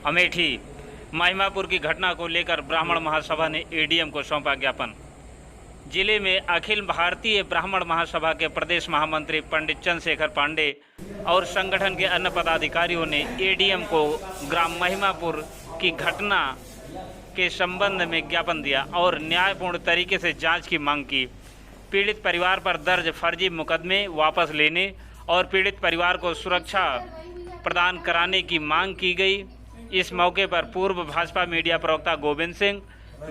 अमेठी महिमापुर की घटना को लेकर ब्राह्मण महासभा ने एडीएम को सौंपा ज्ञापन। जिले में अखिल भारतीय ब्राह्मण महासभा के प्रदेश महामंत्री पंडित चंद्रशेखर पांडे और संगठन के अन्य पदाधिकारियों ने एडीएम को ग्राम महिमापुर की घटना के संबंध में ज्ञापन दिया और न्यायपूर्ण तरीके से जांच की मांग की। पीड़ित परिवार पर दर्ज फर्जी मुकदमे वापस लेने और पीड़ित परिवार को सुरक्षा प्रदान कराने की मांग की गई। इस मौके पर पूर्व भाजपा मीडिया प्रवक्ता गोविंद सिंह,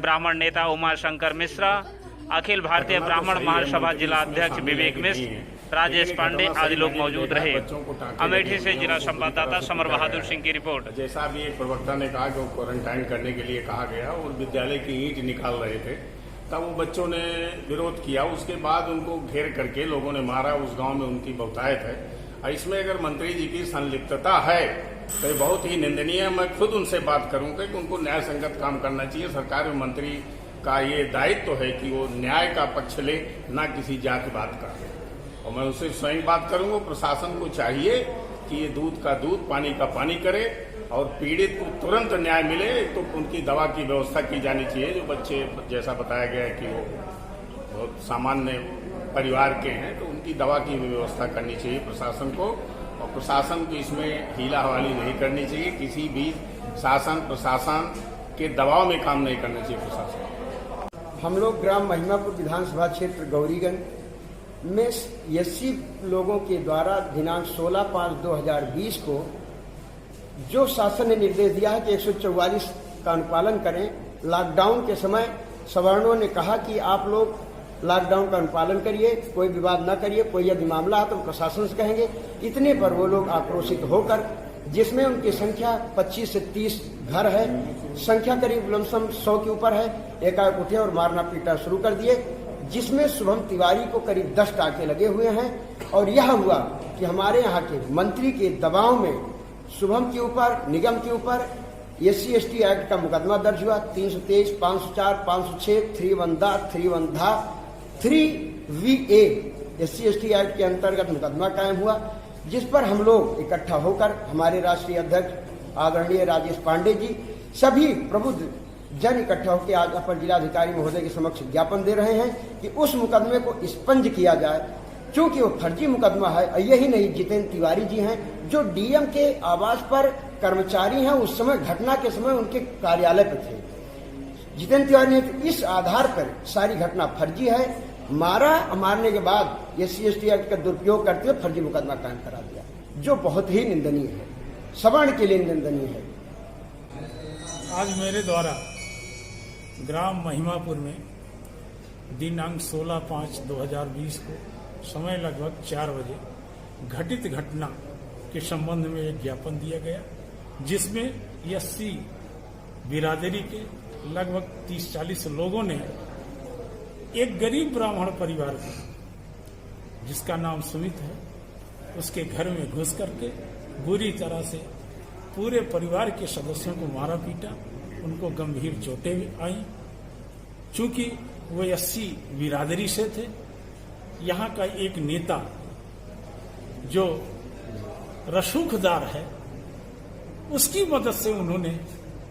ब्राह्मण नेता उमा शंकर मिश्रा, अखिल भारतीय ब्राह्मण महासभा जिला अध्यक्ष विवेक मिश्र, राजेश पांडे आदि लोग मौजूद रहे। अमेठी से जिला संवाददाता समर बहादुर सिंह की रिपोर्ट। जैसा भी एक प्रवक्ता ने कहा कि वो क्वारंटाइन करने के लिए कहा गया और विद्यालय की ईंट निकाल रहे थे, तब वो बच्चों ने विरोध किया। उसके बाद उनको घेर करके लोगों ने मारा। उस गांव में उनकी बहुतायत है। इसमें अगर मंत्री जी की संलिप्तता है तो ये बहुत ही निंदनीय है। मैं खुद उनसे बात करूंगा कि उनको न्याय संगत काम करना चाहिए। सरकार में मंत्री का ये दायित्व है कि वो न्याय का पक्ष ले, ना किसी जातिवाद का। और मैं उससे स्वयं बात करूंगा। प्रशासन को चाहिए कि ये दूध का दूध, पानी का पानी करे और पीड़ित को तुरंत न्याय मिले। तो उनकी दवा की व्यवस्था की जानी चाहिए। जो बच्चे, जैसा बताया गया है कि वो बहुत सामान्य परिवार के हैं, तो उनकी दवा की व्यवस्था करनी चाहिए प्रशासन को। और प्रशासन को इसमें हीला हवाली नहीं करनी चाहिए। किसी भी शासन प्रशासन के दबाव में काम नहीं करना चाहिए प्रशासन। हम लोग ग्राम महिमापुर विधानसभा क्षेत्र गौरीगंज में एससी लोगों के द्वारा दिनांक 16/5/2020 को जो शासन ने निर्देश दिया है कि 144 का अनुपालन करें। लॉकडाउन के समय सवर्णों ने कहा कि आप लोग लॉकडाउन का अनुपालन करिए, कोई विवाद न करिए, कोई यदि मामला है तो प्रशासन से कहेंगे। इतने पर वो लोग आक्रोशित होकर, जिसमें उनकी संख्या 25 से 30 घर है, संख्या करीब लमसम 100 के ऊपर है, एकाएक उठे और मारना पीटा शुरू कर दिए, जिसमें शुभम तिवारी को करीब 10 टाके लगे हुए हैं। और यह हुआ कि हमारे यहाँ के मंत्री के दबाव में शुभम के ऊपर, निगम के ऊपर SC/ST एक्ट का मुकदमा दर्ज हुआ। 323, 504, 506, 3VA SC/ST एक्ट के अंतर्गत मुकदमा कायम हुआ, जिस पर हम लोग इकट्ठा होकर हमारे राष्ट्रीय अध्यक्ष आदरणीय राजेश पांडे जी, सभी प्रबुद्ध जन इकट्ठा होकर आज अपर जिलाधिकारी महोदय के समक्ष ज्ञापन दे रहे हैं कि उस मुकदमे को स्पंज किया जाए, क्योंकि वो फर्जी मुकदमा है। यही नहीं, जितेंद्र तिवारी जी हैं जो डीएम के आवास पर कर्मचारी हैं, उस समय घटना के समय उनके कार्यालय पर थे। जितेंद्र तिवारी ने तो इस आधार पर सारी घटना फर्जी है। मारने के बाद SC/ST एक्ट का दुरुपयोग करते हुए फर्जी मुकदमा कायम करा दिया, जो बहुत ही निंदनीय है, सवर्ण के लिए निंदनीय है। आज मेरे द्वारा ग्राम महिमापुर में दिनांक 16/5/2020 को समय लगभग 4 बजे घटित घटना के संबंध में एक ज्ञापन दिया गया, जिसमें SC बिरादरी के लगभग 30-40 लोगों ने एक गरीब ब्राह्मण परिवार का, जिसका नाम सुमित है, उसके घर में घुस करके बुरी तरह से पूरे परिवार के सदस्यों को मारा पीटा। उनको गंभीर चोटें आई। चूंकि वो SC बिरादरी से थे, यहाँ का एक नेता जो रसूखदार है, उसकी मदद से उन्होंने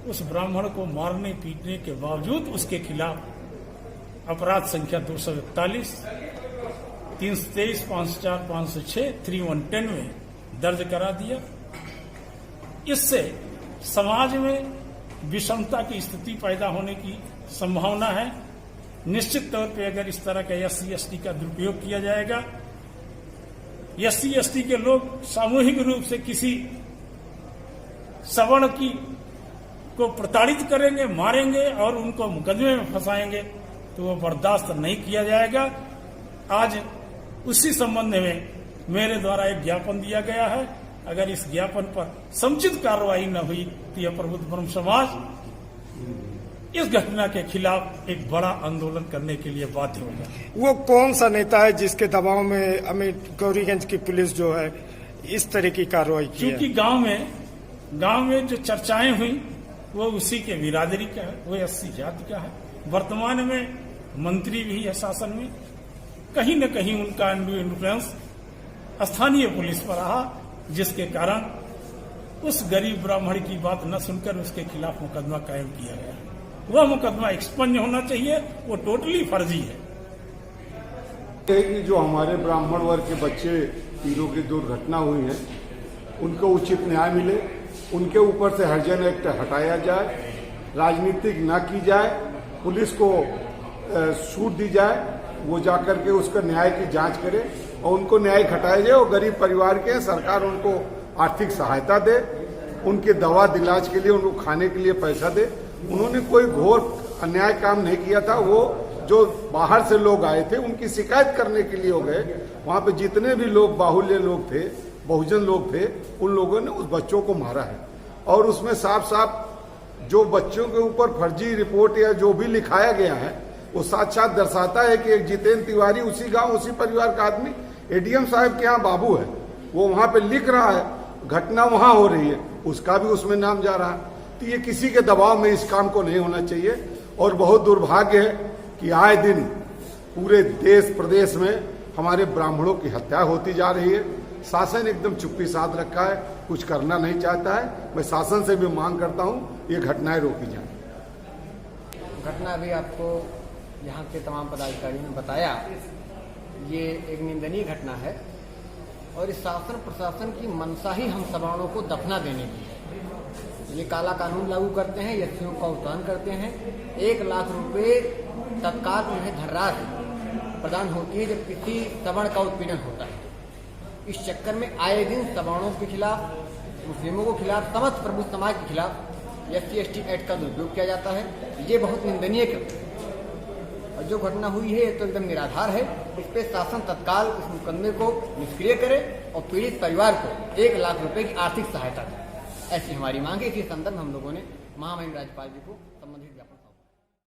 उस ब्राह्मण को मारने पीटने के बावजूद उसके खिलाफ अपराध संख्या 241, 323, 504, 506, 311 में दर्ज करा दिया। इससे समाज में विषमता की स्थिति पैदा होने की संभावना है। निश्चित तौर पे अगर इस तरह का SC/ST का दुरुपयोग किया जाएगा, SC/ST के लोग सामूहिक रूप से किसी सवर्ण की को प्रताड़ित करेंगे, मारेंगे और उनको मुकदमे में फंसाएंगे, तो वो बर्दाश्त नहीं किया जाएगा। आज उसी संबंध में मेरे द्वारा एक ज्ञापन दिया गया है। अगर इस ज्ञापन पर समुचित कार्रवाई न हुई तो यह प्रबुद्ध ब्रह्म समाज इस घटना के खिलाफ एक बड़ा आंदोलन करने के लिए बाध्य होगा। वो कौन सा नेता है जिसके दबाव में अमेठी गौरीगंज की पुलिस जो है इस तरह की कार्रवाई की? क्योंकि गांव में जो चर्चाएं हुई वो उसी के बिरादरी का है, वो SC जाति का है। वर्तमान में मंत्री भी है शासन में, कहीं न कहीं उनका इन्फ्लुएंस स्थानीय पुलिस पर रहा, जिसके कारण उस गरीब ब्राह्मण की बात न सुनकर उसके खिलाफ मुकदमा कायम किया गया। वह मुकदमा एक्सपंज होना चाहिए, वो टोटली फर्जी है। कि जो हमारे ब्राह्मण वर्ग के बच्चे तीनों की दुर्घटना हुई है, उनको उचित न्याय मिले, उनके ऊपर से हरिजन एक्ट हटाया जाए, राजनीतिक न की जाए, पुलिस को छूट दी जाए, वो जाकर के उसका न्याय की जांच करे और उनको न्याय हटाया जाए। और गरीब परिवार के सरकार उनको आर्थिक सहायता दे, उनके दवा इलाज के लिए उनको खाने के लिए पैसा दे। उन्होंने कोई घोर अन्याय काम नहीं किया था। वो जो बाहर से लोग आए थे उनकी शिकायत करने के लिए हो गए। वहां पे जितने भी लोग बाहुल्य लोग थे, बहुजन लोग थे, उन लोगों ने उस बच्चों को मारा है। और उसमें साफ साफ जो बच्चों के ऊपर फर्जी रिपोर्ट या जो भी लिखाया गया है वो साथ साथ दर्शाता है कि एक जितेंद्र तिवारी उसी गांव उसी परिवार का आदमी एडीएम साहब के यहाँ बाबू है, वो वहां पे लिख रहा है, घटना वहां हो रही है, उसका भी उसमें नाम जा रहा है। तो ये किसी के दबाव में इस काम को नहीं होना चाहिए। और बहुत दुर्भाग्य है कि आए दिन पूरे देश प्रदेश में हमारे ब्राह्मणों की हत्या होती जा रही है। शासन एकदम चुप्पी साध रखा है, कुछ करना नहीं चाहता है। मैं शासन से भी मांग करता हूँ ये घटनाएं रोकी जाए। घटना अभी आपको यहाँ के तमाम पदाधिकारियों ने बताया, ये एक निंदनीय घटना है और इस शासन प्रशासन की मंशा ही हम सवर्णों को दफना देने की है। ये काला कानून लागू करते हैं, एससीओ का उत्थान करते हैं। 1 लाख रुपए तत्काल उन्हें धनराशि प्रदान होती है जब किसी सवर्ण का उत्पीड़न होता है। इस चक्कर में आए दिन सवर्णों के खिलाफ, मुस्लिमों के खिलाफ, समस्त प्रबुद्ध समाज के खिलाफ SC/ST एक्ट का दुरुपयोग किया जाता है। ये बहुत निंदनीय है और जो घटना हुई है ये तो एकदम निराधार है। इस पे शासन तत्काल इस मुकदमे को निष्क्रिय करे और पीड़ित परिवार को 1 लाख रुपए की आर्थिक सहायता दे, ऐसी हमारी मांग है। इसी संदर्भ हम लोगों ने महामहिम राज्यपाल जी को संबंधित ज्ञापन